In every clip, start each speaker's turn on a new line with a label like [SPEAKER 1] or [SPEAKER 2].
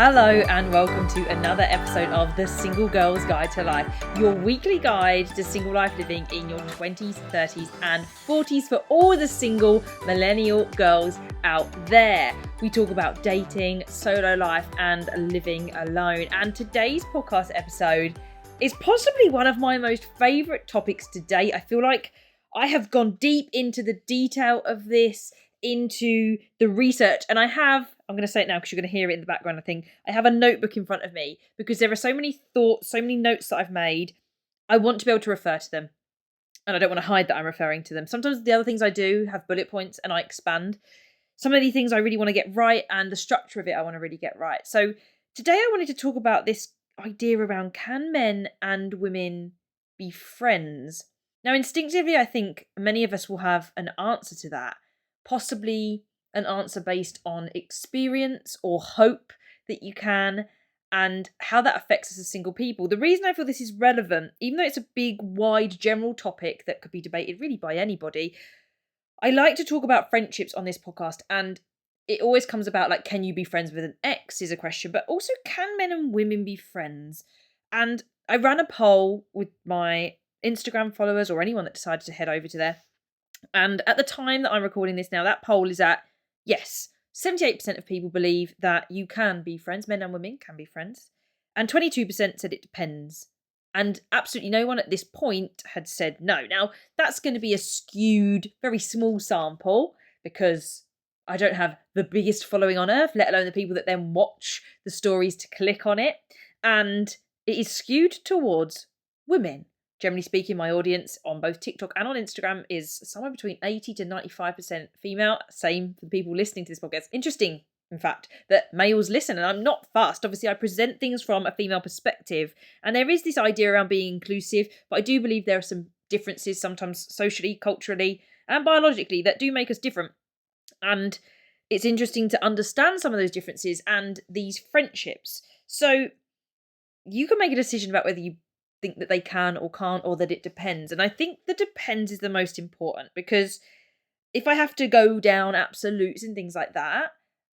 [SPEAKER 1] Hello and welcome to another episode of The Single Girl's Guide to Life, your weekly guide to single life living in your 20s, 30s and 40s for all the single millennial girls out there. We talk about dating, solo life and living alone. And today's podcast episode is possibly one of my most favourite topics to date. I feel like I have gone deep into the detail of this, into the research, and I'm going to say it now because you're going to hear it in the background. I think I have a notebook in front of me because there are so many thoughts, so many notes that I've made. I want to be able to refer to them, and I don't want to hide that I'm referring to them. Sometimes the other things I do have bullet points and I expand. Some of the things I really want to get right, and the structure of it I want to really get right. So today I wanted to talk about this idea around, can men and women be friends? Now, instinctively, I think many of us will have an answer to that. Possibly an answer based on experience or hope that you can, and how that affects us as single people. The reason I feel this is relevant, even though it's a big, wide, general topic that could be debated really by anybody, I like to talk about friendships on this podcast, and it always comes about like, can you be friends with an ex is a question, but also can men and women be friends? And I ran a poll with my Instagram followers or anyone that decided to head over to there. And at the time that I'm recording this now, that poll is at yes. 78% of people believe that you can be friends, men and women can be friends. And 22% said it depends. And absolutely no one at this point had said no. Now, that's going to be a skewed, very small sample because I don't have the biggest following on earth, let alone the people that then watch the stories to click on it. And it is skewed towards women. Generally speaking, my audience on both TikTok and on Instagram is somewhere between 80 to 95% female. Same for the people listening to this podcast. Interesting, in fact, that males listen, and I'm not fussed. Obviously, I present things from a female perspective, and there is this idea around being inclusive, but I do believe there are some differences, sometimes socially, culturally, and biologically, that do make us different. And it's interesting to understand some of those differences and these friendships. So you can make a decision about whether you think that they can or can't, or that it depends. And I think the depends is the most important, because if I have to go down absolutes and things like that,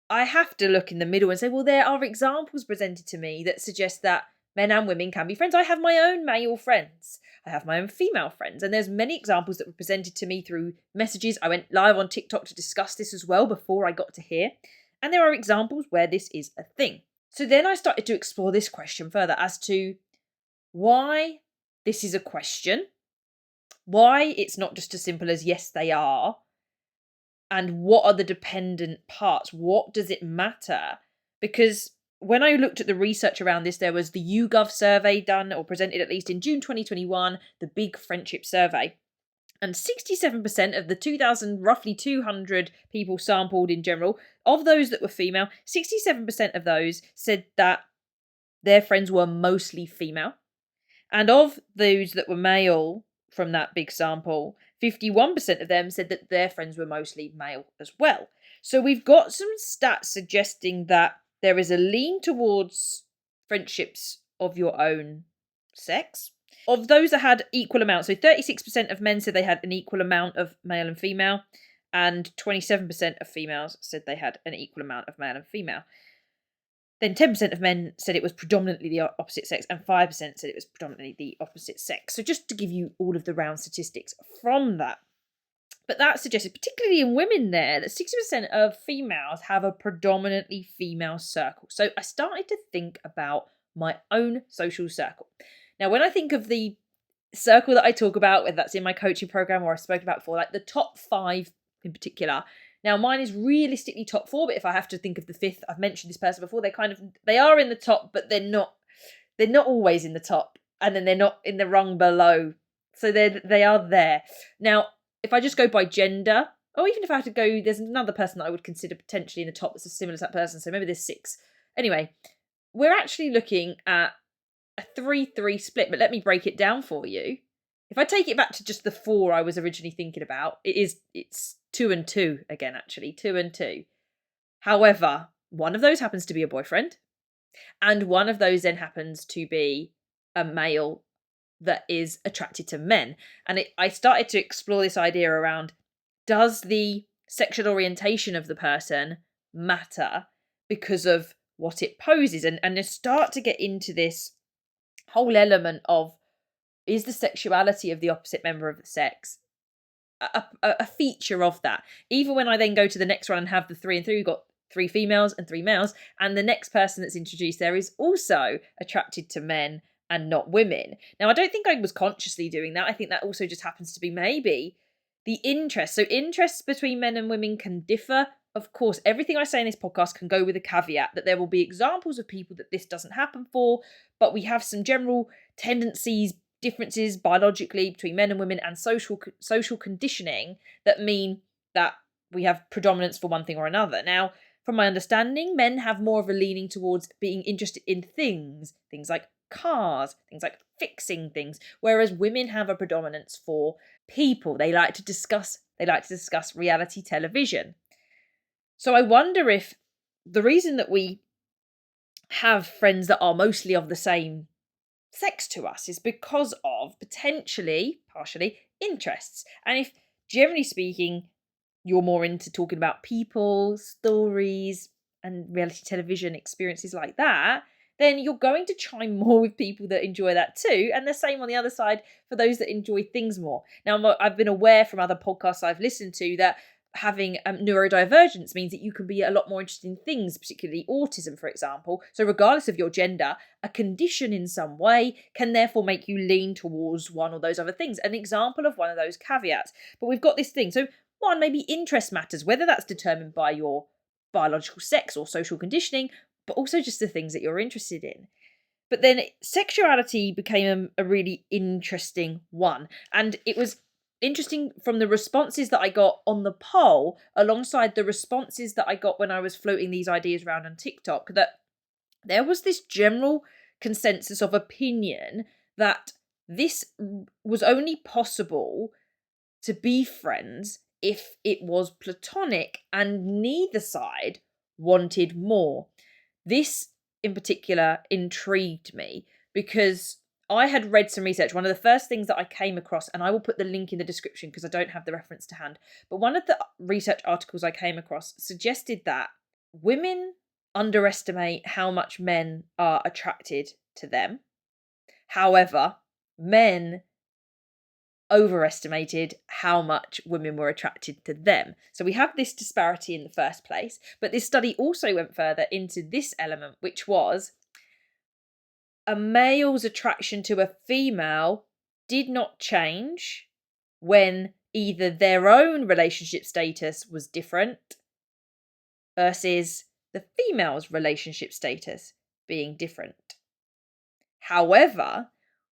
[SPEAKER 1] I have to look in the middle and say, well, there are examples presented to me that suggest that men and women can be friends. I have my own male friends. I have my own female friends. And there's many examples that were presented to me through messages. I went live on TikTok to discuss this as well before I got to here. And there are examples where this is a thing. So then I started to explore this question further as to why this is a question, why it's not just as simple as yes, they are, and what are the dependent parts? What does it matter? Because when I looked at the research around this, there was the YouGov survey done, or presented at least in June 2021, the big friendship survey. And 67% of the roughly 200 people sampled in general, of those that were female, 67% of those said that their friends were mostly female. And of those that were male from that big sample, 51% of them said that their friends were mostly male as well. So we've got some stats suggesting that there is a lean towards friendships of your own sex. Of those that had equal amounts, so 36% of men said they had an equal amount of male and female, and 27% of females said they had an equal amount of male and female. Then 10% of men said it was predominantly the opposite sex, and 5% said it was predominantly the opposite sex. So just to give you all of the round statistics from that. But that suggested, particularly in women there, that 60% of females have a predominantly female circle. So I started to think about my own social circle. Now, when I think of the circle that I talk about, whether that's in my coaching program or I've spoken about before, like the top 5 in particular. Now, mine is realistically top 4, but if I have to think of the 5th, I've mentioned this person before, they are in the top, but they're not always in the top, and then they're not in the rung below. So they are there. Now, if I just go by gender, or even if I had to go, there's another person that I would consider potentially in the top that's similar to that person, so maybe there's 6. Anyway, we're actually looking at a 3-3 split, but let me break it down for you. If I take it back to just the 4 I was originally thinking about, it's 2 and 2 again, actually, 2 and 2. However, one of those happens to be a boyfriend, and one of those then happens to be a male that is attracted to men. And I started to explore this idea around, does the sexual orientation of the person matter because of what it poses, and they start to get into this whole element of, is the sexuality of the opposite member of the sex a feature of that? Even when I then go to the next one and have the 3 and 3, we've got 3 females and 3 males, and the next person that's introduced there is also attracted to men and not women. Now, I don't think I was consciously doing that. I think that also just happens to be maybe the interest. So interests between men and women can differ. Of course, everything I say in this podcast can go with a caveat that there will be examples of people that this doesn't happen for, but we have some general tendencies, differences biologically between men and women, and social conditioning that mean that we have predominance for one thing or another. Now, from my understanding, men have more of a leaning towards being interested in things like cars, things like fixing things, whereas women have a predominance for people. They like to discuss reality television. So I wonder if the reason that we have friends that are mostly of the same sex to us is because of partially interests. And if, generally speaking, you're more into talking about people, stories, and reality television experiences like that, then you're going to chime more with people that enjoy that too. And the same on the other side for those that enjoy things more. Now, I've been aware from other podcasts I've listened to that having neurodivergence means that you can be a lot more interested in things, particularly autism, for example. So regardless of your gender, a condition in some way can therefore make you lean towards one or those other things. An example of one of those caveats. But we've got this thing. So one, maybe interest matters, whether that's determined by your biological sex or social conditioning, but also just the things that you're interested in. But then sexuality became a really interesting one. And it was interesting from the responses that I got on the poll, alongside the responses that I got when I was floating these ideas around on TikTok, that there was this general consensus of opinion that this was only possible to be friends if it was platonic and neither side wanted more. This in particular intrigued me because I had read some research. One of the first things that I came across, and I will put the link in the description because I don't have the reference to hand, but one of the research articles I came across suggested that women underestimate how much men are attracted to them. However, men overestimated how much women were attracted to them. So we have this disparity in the first place, but this study also went further into this element, which was a male's attraction to a female did not change when either their own relationship status was different versus the female's relationship status being different. However,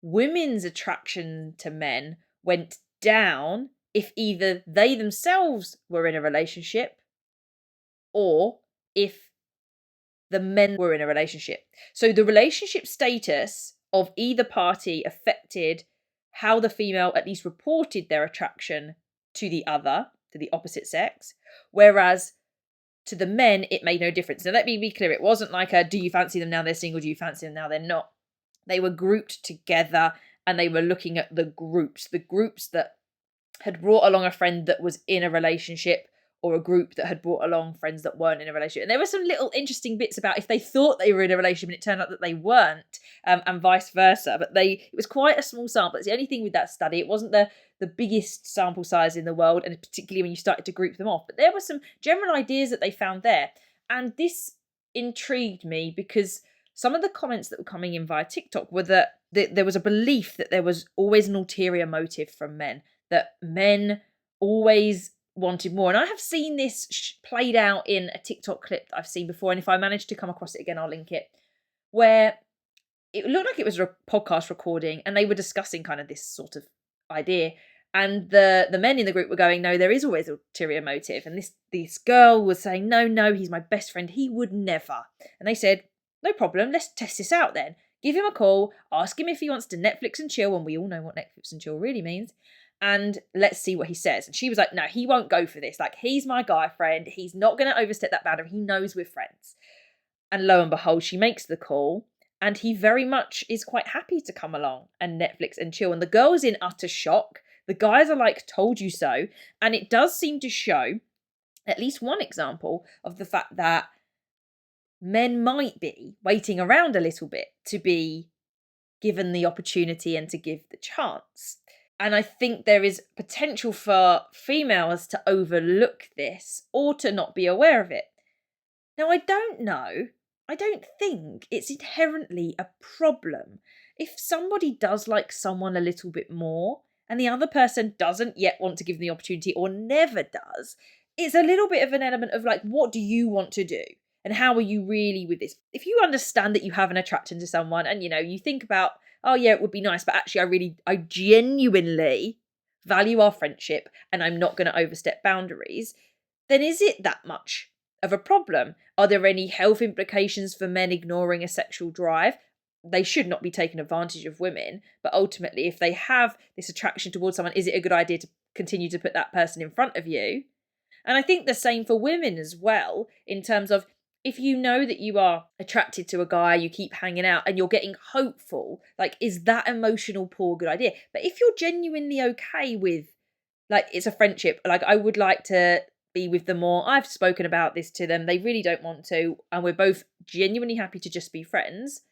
[SPEAKER 1] women's attraction to men went down if either they themselves were in a relationship or if the men were in a relationship. So the relationship status of either party affected how the female at least reported their attraction to the other, to the opposite sex, whereas to the men, it made no difference. Now, let me be clear. It wasn't like do you fancy them now they're single? Do you fancy them now they're not? They were grouped together and they were looking at the groups that had brought along a friend that was in a relationship, or a group that had brought along friends that weren't in a relationship. And there were some little interesting bits about if they thought they were in a relationship and it turned out that they weren't, and vice versa. But it was quite a small sample. It's the only thing with that study. It wasn't the biggest sample size in the world, and particularly when you started to group them off. But there were some general ideas that they found there. And this intrigued me because some of the comments that were coming in via TikTok were that there was a belief that there was always an ulterior motive from men, that men always wanted more. And I have seen this played out in a TikTok clip that I've seen before, and if I manage to come across it again, I'll link it, where it looked like it was a podcast recording and they were discussing kind of this sort of idea, and the men in the group were going, no, there is always an ulterior motive, and this girl was saying, no, he's my best friend, he would never. And they said, no problem, let's test this out then. Give him a call, ask him if he wants to Netflix and chill, and we all know what Netflix and chill really means, and let's see what he says. And she was like, no, he won't go for this. Like, he's my guy friend. He's not going to overstep that boundary. He knows we're friends. And lo and behold, she makes the call, and he very much is quite happy to come along and Netflix and chill. And the girl's in utter shock. The guys are like, told you so. And it does seem to show at least one example of the fact that men might be waiting around a little bit to be given the opportunity and to give the chance. And I think there is potential for females to overlook this or to not be aware of it. Now, I don't think it's inherently a problem if somebody does like someone a little bit more and the other person doesn't yet want to give them the opportunity or never does. It's a little bit of an element of like, what do you want to do? And how are you really with this? If you understand that you have an attraction to someone and, you think about, oh yeah, it would be nice, but actually I genuinely value our friendship and I'm not going to overstep boundaries, then is it that much of a problem? Are there any health implications for men ignoring a sexual drive? They should not be taking advantage of women, but ultimately, if they have this attraction towards someone, is it a good idea to continue to put that person in front of you? And I think the same for women as well, in terms of if you know that you are attracted to a guy, you keep hanging out and you're getting hopeful, like, is that emotional pull a good idea? But if you're genuinely okay with, like, it's a friendship, like, I would like to be with them more, I've spoken about this to them, they really don't want to, and we're both genuinely happy to just be friends,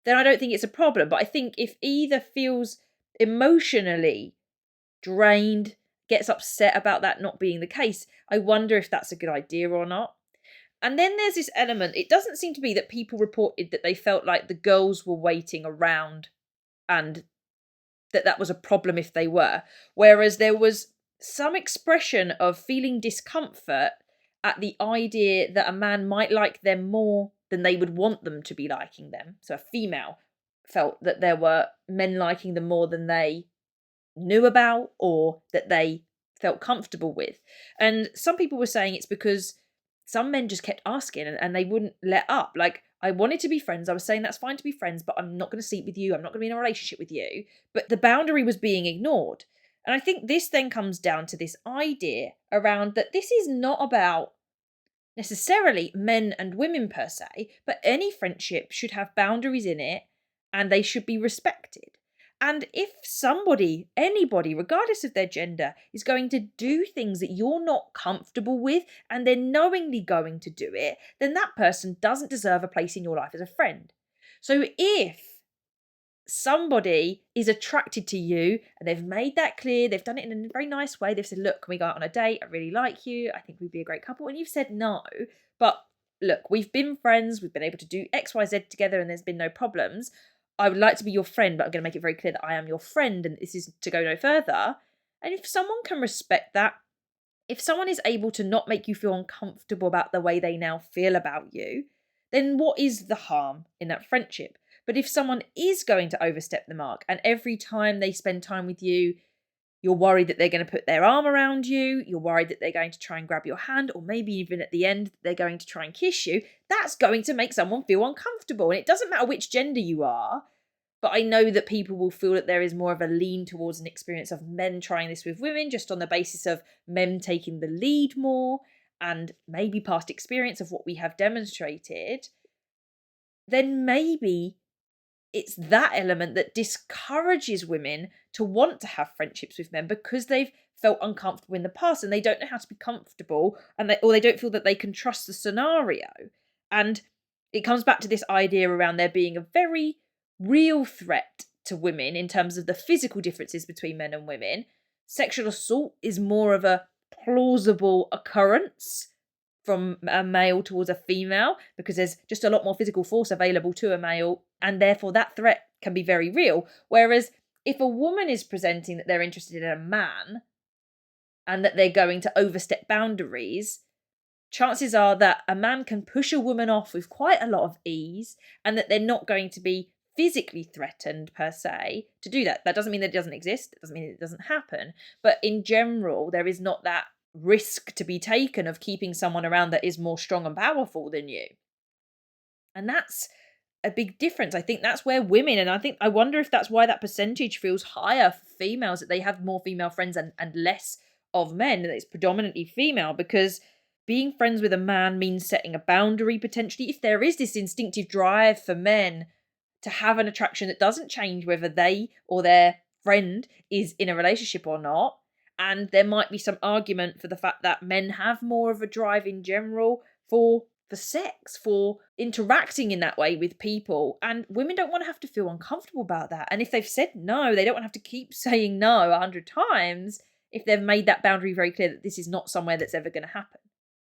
[SPEAKER 1] then I don't think it's a problem. But I think if either feels emotionally drained, gets upset about that not being the case, I wonder if that's a good idea or not. And then there's this element, it doesn't seem to be that people reported that they felt like the girls were waiting around and that was a problem if they were. Whereas there was some expression of feeling discomfort at the idea that a man might like them more than they would want them to be liking them. So a female felt that there were men liking them more than they knew about or that they felt comfortable with. And some people were saying it's because some men just kept asking and they wouldn't let up. Like, I wanted to be friends. I was saying that's fine to be friends, but I'm not going to sleep with you. I'm not going to be in a relationship with you. But the boundary was being ignored. And I think this then comes down to this idea around that this is not about necessarily men and women per se, but any friendship should have boundaries in it and they should be respected. And if somebody, anybody, regardless of their gender, is going to do things that you're not comfortable with and they're knowingly going to do it, then that person doesn't deserve a place in your life as a friend. So if somebody is attracted to you and they've made that clear, they've done it in a very nice way, they've said, look, can we go out on a date? I really like you. I think we'd be a great couple. And you've said no, but look, we've been friends. We've been able to do X, Y, Z together and there's been no problems. I would like to be your friend, but I'm going to make it very clear that I am your friend and this is to go no further. And if someone can respect that, if someone is able to not make you feel uncomfortable about the way they now feel about you, then what is the harm in that friendship? But if someone is going to overstep the mark and every time they spend time with you, you're worried that they're going to put their arm around you, you're worried that they're going to try and grab your hand, or maybe even at the end, they're going to try and kiss you, that's going to make someone feel uncomfortable. And it doesn't matter which gender you are, but I know that people will feel that there is more of a lean towards an experience of men trying this with women, just on the basis of men taking the lead more, and maybe past experience of what we have demonstrated. Then maybe it's that element that discourages women to want to have friendships with men because they've felt uncomfortable in the past and they don't know how to be comfortable or they don't feel that they can trust the scenario. And it comes back to this idea around there being a very real threat to women in terms of the physical differences between men and women. Sexual assault is more of a plausible occurrence from a male towards a female because there's just a lot more physical force available to a male and therefore that threat can be very real. Whereas if a woman is presenting that they're interested in a man and that they're going to overstep boundaries, chances are that a man can push a woman off with quite a lot of ease and that they're not going to be physically threatened per se to do that. That doesn't mean that it doesn't exist. It doesn't mean it doesn't happen. But in general, there is not that risk to be taken of keeping someone around that is more strong and powerful than you. And that's a big difference. I think that's where women, and I wonder if that's why that percentage feels higher for females, that they have more female friends and less of men, that it's predominantly female, because being friends with a man means setting a boundary potentially. If there is this instinctive drive for men to have an attraction that doesn't change whether they or their friend is in a relationship or not, And there might be some argument for the fact that men have more of a drive in general for sex, for interacting in that way with people. And women don't want to have to feel uncomfortable about that. And if they've said no, they don't want to have to keep saying no 100 times if they've made that boundary very clear that this is not somewhere that's ever going to happen.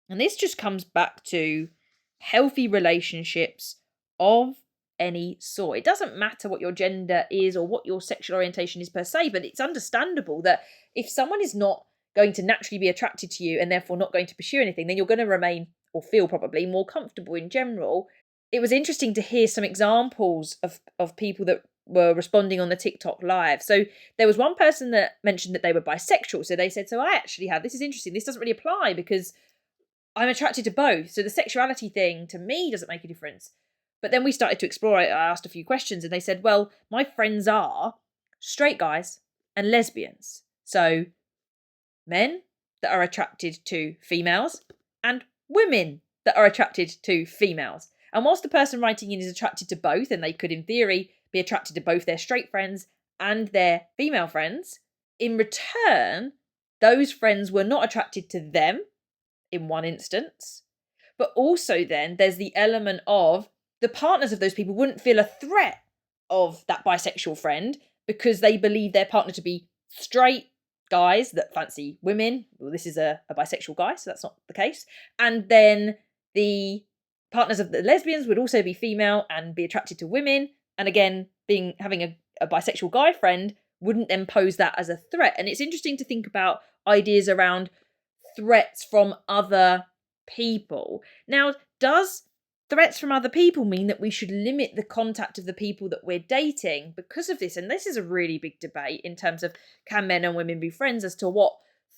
[SPEAKER 1] And this just comes back to healthy relationships of any sort. It doesn't matter what your gender is or what your sexual orientation is per se, but it's understandable that if someone is not going to naturally be attracted to you and therefore not going to pursue anything, then you're going to remain or feel probably more comfortable in general. It was interesting to hear some examples of people that were responding on the TikTok live. So there was one person that mentioned that they were bisexual. So they said, so I actually have, this is interesting, this doesn't really apply because I'm attracted to both. So the sexuality thing to me doesn't make a difference. But then we started to explore it. I asked a few questions and they said, well, my friends are straight guys and lesbians. So men that are attracted to females and women that are attracted to females. And whilst the person writing in is attracted to both, and they could in theory be attracted to both their straight friends and their female friends, in return, those friends were not attracted to them in one instance. But also then there's the element of the partners of those people wouldn't feel a threat of that bisexual friend because they believe their partner to be straight guys that fancy women. Well, this is a bisexual guy, so that's not the case. And then the partners of the lesbians would also be female and be attracted to women. And again, having a bisexual guy friend wouldn't then pose that as a threat. And it's interesting to think about ideas around threats from other people. Now, does threats from other people mean that we should limit the contact of the people that we're dating because of this? And this is a really big debate in terms of can men and women be friends as to what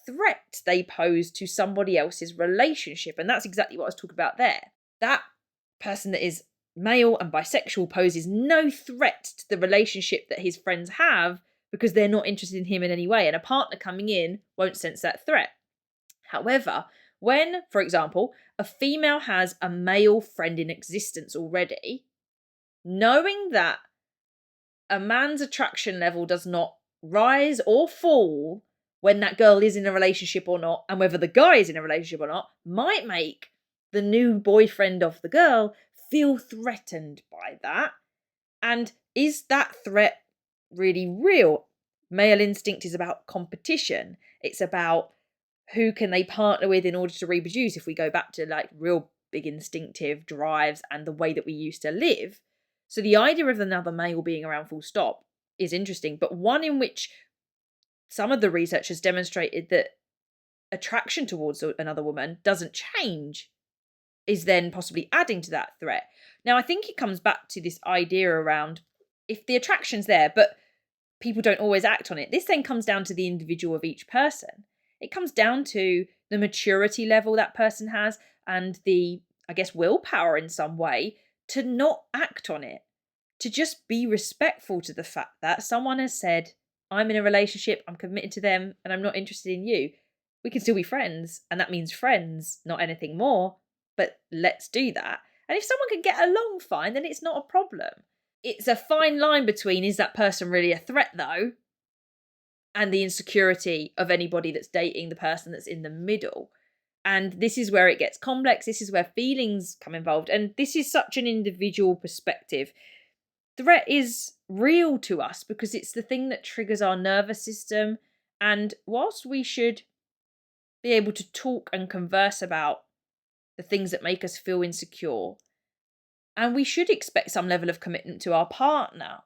[SPEAKER 1] threat they pose to somebody else's relationship. And that's exactly what I was talking about there. That person that is male and bisexual poses no threat to the relationship that his friends have because they're not interested in him in any way. And a partner coming in won't sense that threat. However, when, for example, a female has a male friend in existence already, knowing that a man's attraction level does not rise or fall when that girl is in a relationship or not, and whether the guy is in a relationship or not, might make the new boyfriend of the girl feel threatened by that. And is that threat really real? Male instinct is about competition. It's about who can they partner with in order to reproduce, if we go back to like real big instinctive drives and the way that we used to live. So the idea of another male being around full stop is interesting, but one in which some of the research has demonstrated that attraction towards another woman doesn't change is then possibly adding to that threat. Now, I think it comes back to this idea around if the attraction's there, but people don't always act on it. This then comes down to the individual of each person. It comes down to the maturity level that person has and the, I guess, willpower in some way to not act on it, to just be respectful to the fact that someone has said, I'm in a relationship, I'm committed to them, and I'm not interested in you. We can still be friends, and that means friends, not anything more, but let's do that. And if someone can get along fine, then it's not a problem. It's a fine line between, is that person really a threat though, and the insecurity of anybody that's dating the person that's in the middle. And this is where it gets complex. This is where feelings come involved. And this is such an individual perspective. Threat is real to us because it's the thing that triggers our nervous system. And whilst we should be able to talk and converse about the things that make us feel insecure, and we should expect some level of commitment to our partner.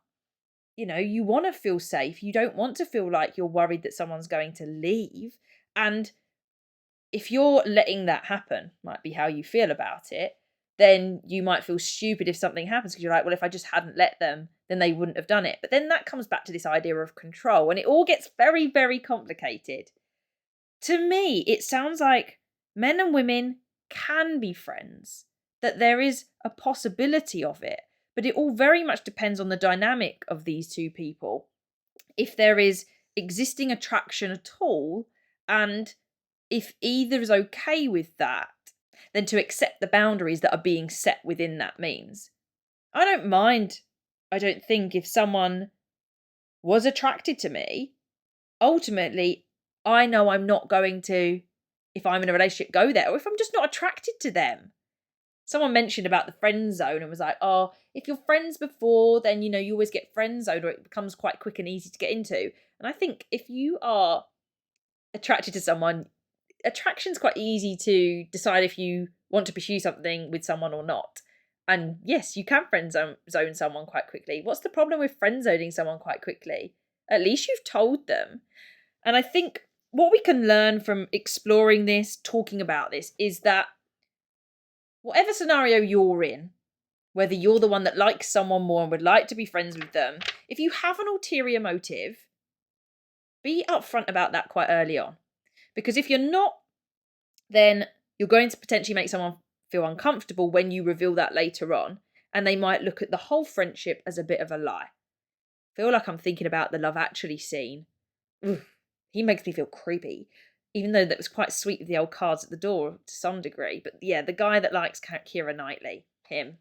[SPEAKER 1] You know, you want to feel safe. You don't want to feel like you're worried that someone's going to leave. And if you're letting that happen, might be how you feel about it, then you might feel stupid if something happens because you're like, well, if I just hadn't let them, then they wouldn't have done it. But then that comes back to this idea of control, and it all gets very, very complicated. To me, it sounds like men and women can be friends, that there is a possibility of it, but it all very much depends on the dynamic of these two people. If there is existing attraction at all, and if either is okay with that, then to accept the boundaries that are being set within that means. I don't mind, I don't think, if someone was attracted to me. Ultimately, I know I'm not going to, if I'm in a relationship, go there, or if I'm just not attracted to them. Someone mentioned about the friend zone and was like, oh, if you're friends before, then, you always get friend zoned, or it becomes quite quick and easy to get into. And I think if you are attracted to someone, attraction's quite easy to decide if you want to pursue something with someone or not. And yes, you can friend zone someone quite quickly. What's the problem with friend zoning someone quite quickly? At least you've told them. And I think what we can learn from exploring this, talking about this, is that whatever scenario you're in, whether you're the one that likes someone more and would like to be friends with them, if you have an ulterior motive, be upfront about that quite early on. Because if you're not, then you're going to potentially make someone feel uncomfortable when you reveal that later on, and they might look at the whole friendship as a bit of a lie. I feel like I'm thinking about the Love Actually scene. Ugh, he makes me feel creepy, even though that was quite sweet with the old cards at the door to some degree. But yeah, the guy that likes Keira Knightley, him.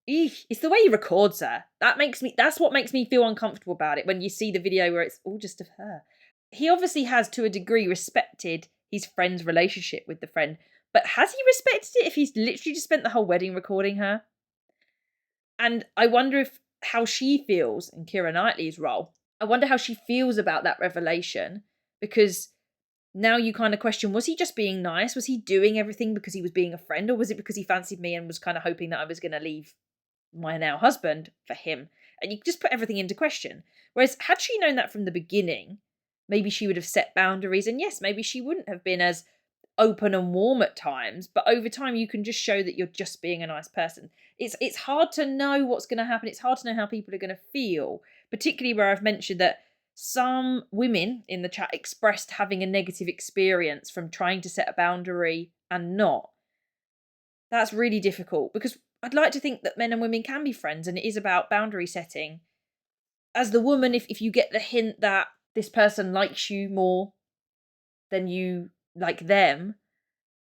[SPEAKER 1] Eesh, it's the way he records her. That's what makes me feel uncomfortable about it when you see the video where it's all just of her. He obviously has, to a degree, respected his friend's relationship with the friend, but has he respected it if he's literally just spent the whole wedding recording her? And I wonder how she feels in Keira Knightley's role. I wonder how she feels about that revelation, because now you kind of question, was he just being nice? Was he doing everything because he was being a friend, or was it because he fancied me and was kind of hoping that I was going to leave my now husband for him? And you just put everything into question. Whereas had she known that from the beginning, maybe she would have set boundaries, and yes, maybe she wouldn't have been as open and warm at times, but over time you can just show that you're just being a nice person. It's hard to know what's going to happen. It's hard to know how people are going to feel, particularly where I've mentioned that some women in the chat expressed having a negative experience from trying to set a boundary and not. That's really difficult, because I'd like to think that men and women can be friends, and it is about boundary setting. As the woman, if you get the hint that this person likes you more than you like them,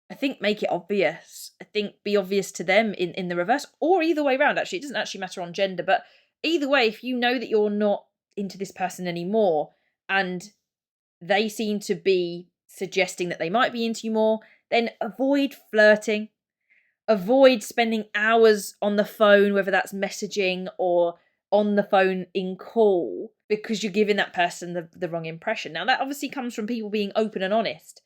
[SPEAKER 1] I think make it obvious. I think be obvious to them in the reverse, or either way around. Actually, it doesn't actually matter on gender, but either way, if you know that you're not into this person anymore and they seem to be suggesting that they might be into you more, then avoid flirting. Avoid spending hours on the phone, whether that's messaging or on the phone in call, because you're giving that person the wrong impression. Now, that obviously comes from people being open and honest.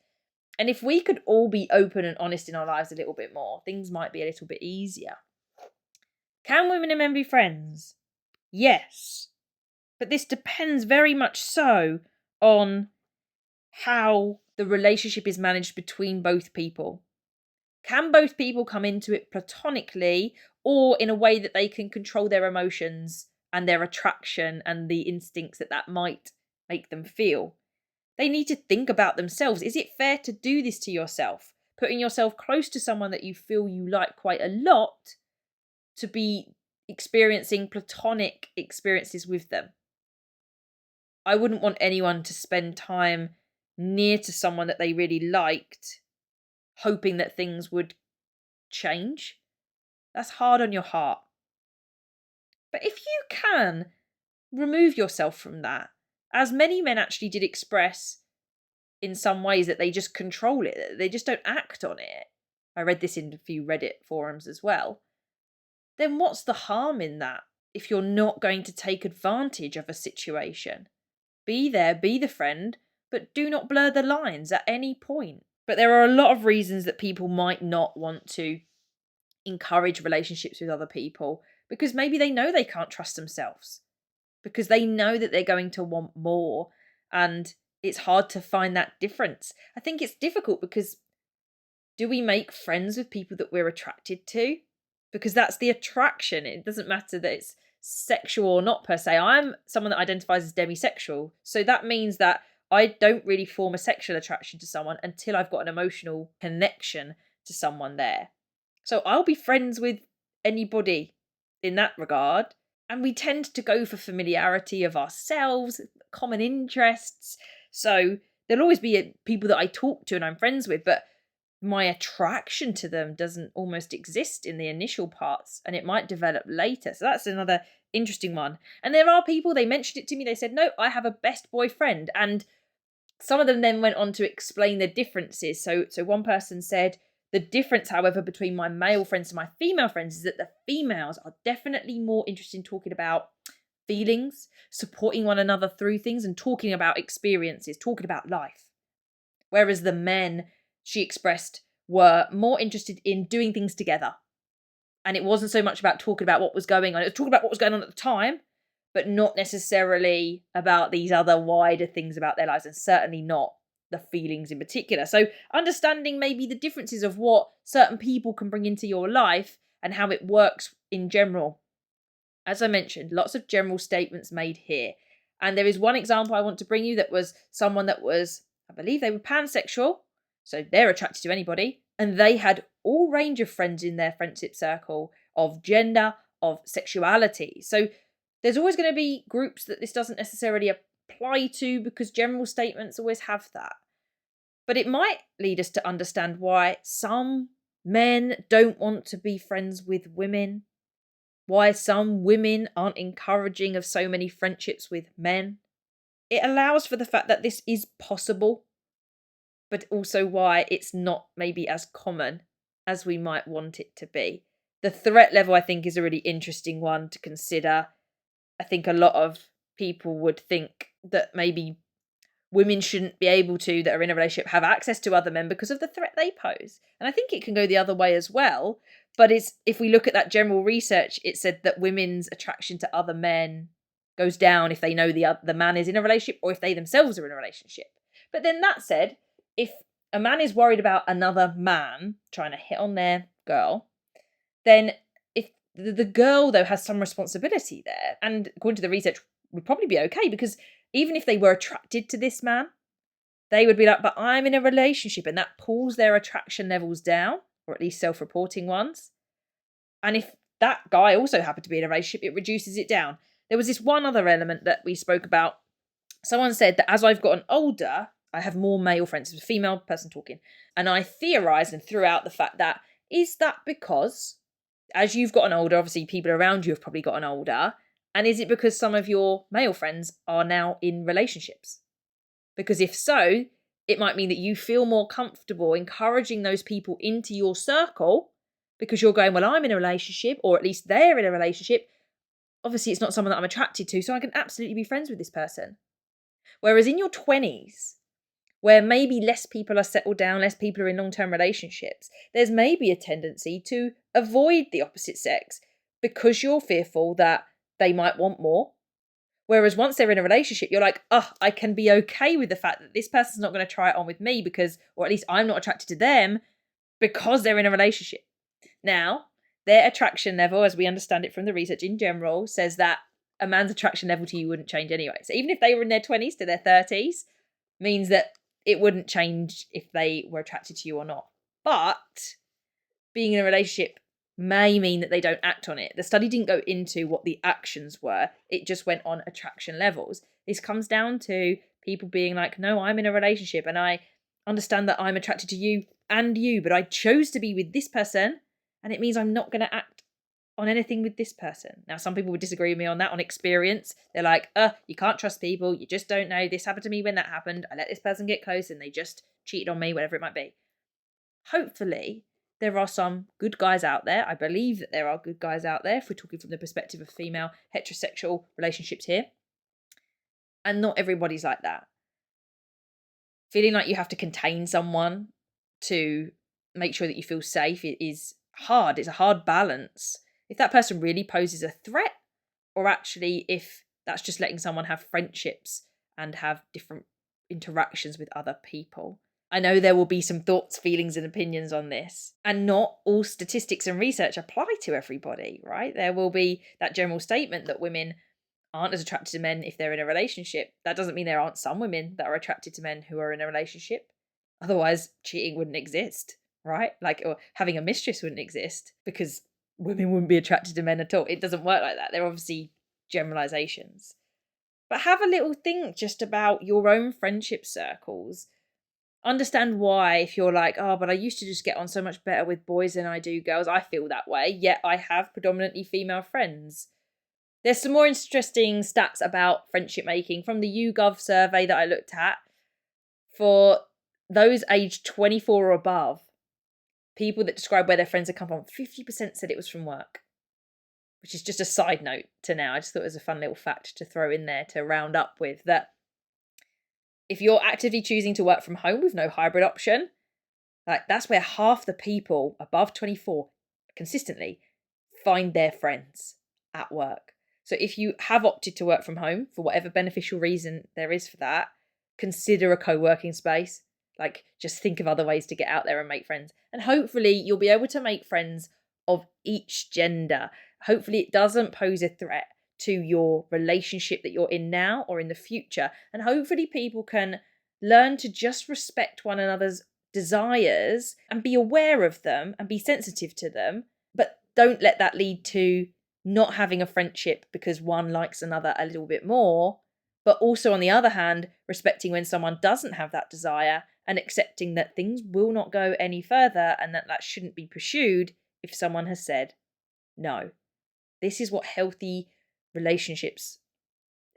[SPEAKER 1] And if we could all be open and honest in our lives a little bit more, things might be a little bit easier. Can women and men be friends? Yes. But this depends very much so on how the relationship is managed between both people. Can both people come into it platonically, or in a way that they can control their emotions and their attraction and the instincts that might make them feel? They need to think about themselves. Is it fair to do this to yourself? Putting yourself close to someone that you feel you like quite a lot, to be experiencing platonic experiences with them. I wouldn't want anyone to spend time near to someone that they really liked, hoping that things would change. That's hard on your heart. But if you can remove yourself from that, as many men actually did express in some ways, that they just control it, they just don't act on it. I read this in a few Reddit forums as well. Then what's the harm in that if you're not going to take advantage of a situation? Be there, be the friend, but do not blur the lines at any point. But there are a lot of reasons that people might not want to encourage relationships with other people, because maybe they know they can't trust themselves, because they know that they're going to want more, and it's hard to find that difference. I think it's difficult because do we make friends with people that we're attracted to? Because that's the attraction. It doesn't matter that it's sexual or not per se. I'm someone that identifies as demisexual. So that means that I don't really form a sexual attraction to someone until I've got an emotional connection to someone there. So I'll be friends with anybody in that regard. And we tend to go for familiarity of ourselves, common interests. So there'll always be people that I talk to and I'm friends with, but my attraction to them doesn't almost exist in the initial parts, and it might develop later. So that's another interesting one. And there are people, they mentioned it to me, they said, no, I have a best boyfriend. And Some of them then went on to explain the differences. So one person said, the difference, however, between my male friends and my female friends is that the females are definitely more interested in talking about feelings, supporting one another through things, and talking about experiences, talking about life. Whereas the men, she expressed, were more interested in doing things together. And it wasn't so much about talking about what was going on. It was talking about what was going on at the time, but not necessarily about these other wider things about their lives, and certainly not the feelings in particular. So understanding maybe the differences of what certain people can bring into your life and how it works in general. As I mentioned, lots of general statements made here. And there is one example I want to bring you that was someone that was, I believe they were pansexual, so they're attracted to anybody, and they had all range of friends in their friendship circle of gender, of sexuality. So there's always going to be groups that this doesn't necessarily apply to, because general statements always have that. But it might lead us to understand why some men don't want to be friends with women, why some women aren't encouraging of so many friendships with men. It allows for the fact that this is possible, but also why it's not maybe as common as we might want it to be. The threat level, I think, is a really interesting one to consider. I think a lot of people would think that maybe women shouldn't be able to, that are in a relationship, have access to other men because of the threat they pose. And I think it can go the other way as well. But if we look at that general research, it said that women's attraction to other men goes down if they know the man is in a relationship, or if they themselves are in a relationship. But then that said, if a man is worried about another man trying to hit on their girl, then if the girl, though, has some responsibility there, and according to the research, would probably be okay, because even if they were attracted to this man, they would be like, but I'm in a relationship, and that pulls their attraction levels down, or at least self-reporting ones. And if that guy also happened to be in a relationship, it reduces it down. There was this one other element that we spoke about. Someone said that as I've gotten older, I have more male friends. It was a female person talking. And I theorised and threw out the fact that, is that because as you've gotten older, obviously people around you have probably gotten older, and is it because some of your male friends are now in relationships? Because if so, it might mean that you feel more comfortable encouraging those people into your circle, because you're going, well, I'm in a relationship, or at least they're in a relationship. Obviously, it's not someone that I'm attracted to, so I can absolutely be friends with this person. Whereas in your 20s, where maybe less people are settled down, less people are in long-term relationships, there's maybe a tendency to avoid the opposite sex because you're fearful that they might want more. Whereas once they're in a relationship, you're like, I can be okay with the fact that this person's not going to try it on with me because, or at least I'm not attracted to them because they're in a relationship. Now, their attraction level, as we understand it from the research in general, says that a man's attraction level to you wouldn't change anyway. So even if they were in their 20s to their 30s, means that it wouldn't change if they were attracted to you or not. But being in a relationship may mean that they don't act on it. The study didn't go into what the actions were. It just went on attraction levels. This comes down to people being like, no, I'm in a relationship and I understand that I'm attracted to you and you, but I chose to be with this person, and it means I'm not going to act on anything with this person. Now, some people would disagree with me on that, on experience. They're like, you can't trust people. You just don't know. This happened to me when that happened. I let this person get close and they just cheated on me, whatever it might be. Hopefully, there are some good guys out there. I believe that there are good guys out there, if we're talking from the perspective of female heterosexual relationships here. And not everybody's like that. Feeling like you have to contain someone to make sure that you feel safe is hard. It's a hard balance. If that person really poses a threat, or actually if that's just letting someone have friendships and have different interactions with other people. I know there will be some thoughts, feelings and opinions on this, and not all statistics and research apply to everybody, right? There will be that general statement that women aren't as attracted to men if they're in a relationship. That doesn't mean there aren't some women that are attracted to men who are in a relationship. Otherwise, cheating wouldn't exist, right? Or having a mistress wouldn't exist, because women wouldn't be attracted to men at all. It doesn't work like that. They're obviously generalizations. But have a little think just about your own friendship circles. Understand why, if you're like, but I used to just get on so much better with boys than I do girls. I feel that way, yet I have predominantly female friends. There's some more interesting stats about friendship making from the YouGov survey that I looked at. For those aged 24 or above, people that describe where their friends have come from, 50% said it was from work, which is just a side note to now. I just thought it was a fun little fact to throw in there to round up with, that if you're actively choosing to work from home with no hybrid option, like that's where half the people above 24 consistently find their friends at work. So if you have opted to work from home for whatever beneficial reason there is for that, consider a co-working space. Like, just think of other ways to get out there and make friends. And hopefully you'll be able to make friends of each gender. Hopefully it doesn't pose a threat to your relationship that you're in now or in the future. And hopefully people can learn to just respect one another's desires and be aware of them and be sensitive to them. But don't let that lead to not having a friendship because one likes another a little bit more. But also, on the other hand, respecting when someone doesn't have that desire and accepting that things will not go any further and that shouldn't be pursued if someone has said no. This is what healthy relationships,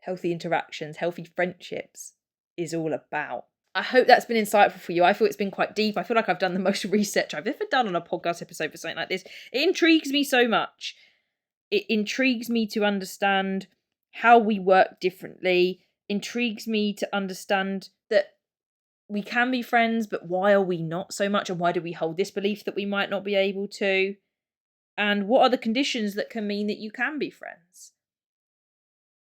[SPEAKER 1] healthy interactions, healthy friendships is all about. I hope that's been insightful for you. I feel it's been quite deep. I feel like I've done the most research I've ever done on a podcast episode for something like this. It intrigues me so much. It intrigues me to understand how we work differently. Intrigues me to understand that we can be friends, but why are we not so much? And why do we hold this belief that we might not be able to? And what are the conditions that can mean that you can be friends?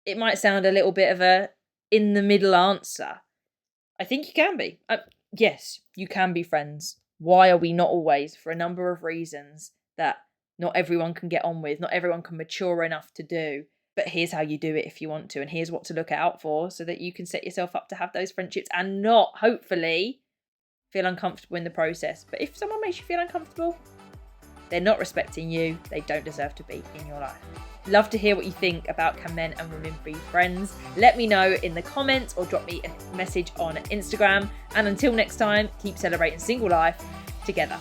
[SPEAKER 1] It might sound a little bit of a in the middle answer. I think you can be. Yes, you can be friends. Why are we not always? For a number of reasons that not everyone can get on with, not everyone can mature enough to do. But here's how you do it if you want to, and here's what to look out for so that you can set yourself up to have those friendships and not, hopefully, feel uncomfortable in the process. But if someone makes you feel uncomfortable, they're not respecting you. They don't deserve to be in your life. Love to hear what you think about can men and women be friends. Let me know in the comments or drop me a message on Instagram. And until next time, keep celebrating single life together.